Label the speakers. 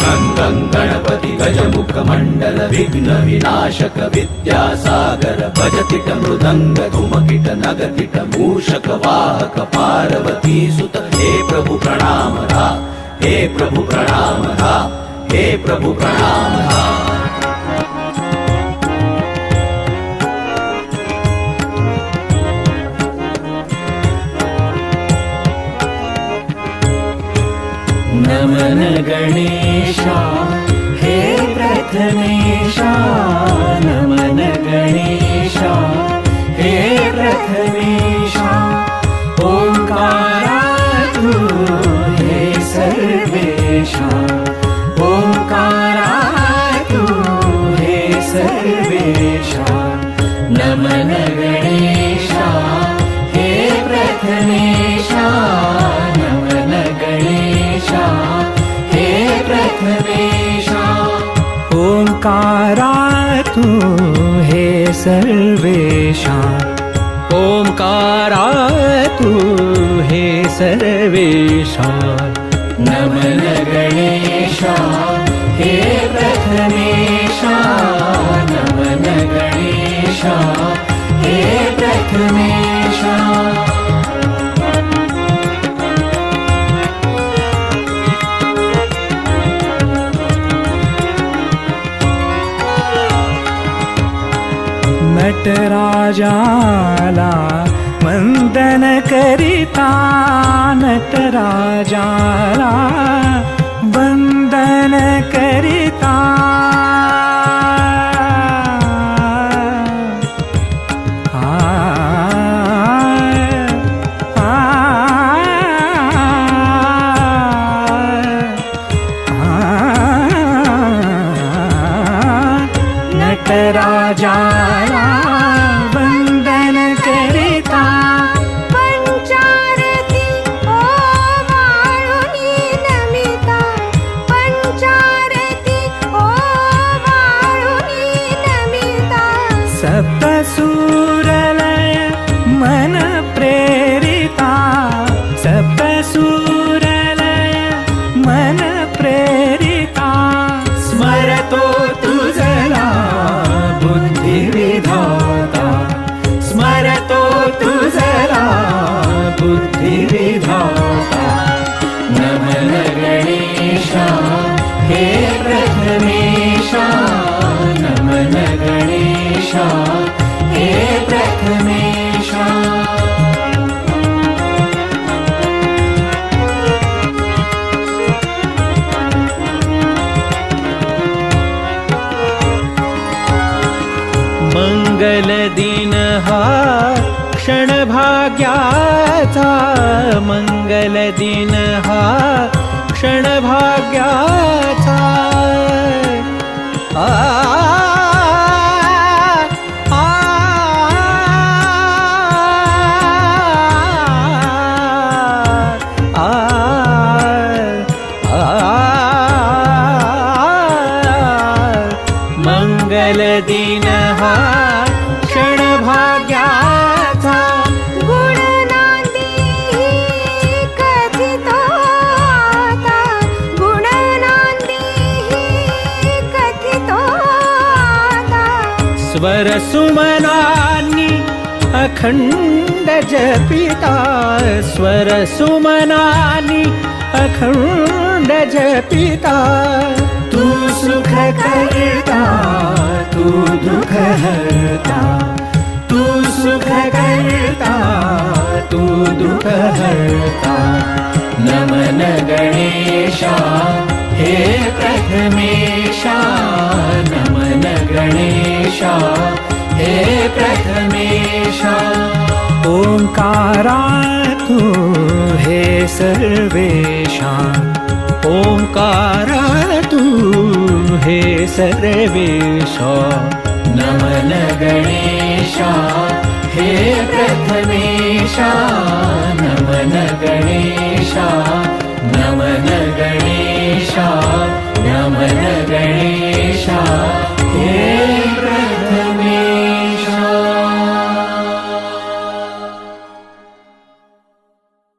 Speaker 1: गं गणपति गजमुख मंडल विघ्न विनाशक विद्यासागर भजतिट मृदंग धुमकिट नगतिट मूषक वाहक पार्वती सुत हे प्रभु प्रणाम धा हे प्रभु प्रणाम धा हे प्रभु प्रणाम धा
Speaker 2: नमन गणेशा हे प्रथमेशा नमन गणेशा हे प्रथमेशा ओंकारा तू हे सर्वेशा ओंकारा तू हे सर्वेशा नमन गणेशा हे प्रथमेशा नमन गणेशा हे प्रथमेशा ओंकारा तू हे सर्वेशा ओंकारा तू हे सर्वेशा नमन गणेशा हे प्रथमेशा नमन गणेशा हे प्रथमेशा नटराजाला वंदन करिता नटराजाला वंदन करिता नटराजाला वंदन करिता
Speaker 3: पंचारती ओवाळुनी नमिता पंचारती ओवाळुनी नमिता
Speaker 2: सप्तसूरलय मन प्रेरिता सप्तसूरलय मन प्रेरिता स्मरतो तुझला बुद्धिविधाता स्मरतो तुझला बुद्धिविधाता नमन गणेशा हे प्रथमेशा नमन गणेशा हे प्रथमेशा मंगल दिन हा क्षण भाग्याचा मंगल दिन हा क्षण भाग्याचा आ आ आ मंगल दिन हा क्षण भाग्याचा
Speaker 3: गुणनांदी कथितो आता गुणनांदी कथितो आता
Speaker 2: स्वर सुमनानी अखंड जपिता स्वर सुमनानी अखंड जपिता तू सुख करता तू दुख हरता तू सुख करता तू दुख हरता नमन गणेशा हे प्रथमेशा नमन गणेशा हे प्रथमेशा ओंकारा तू हे सर्वेशा ओंकारा तू हे सर्वेशा नमन गणेशा हे प्रथमेशा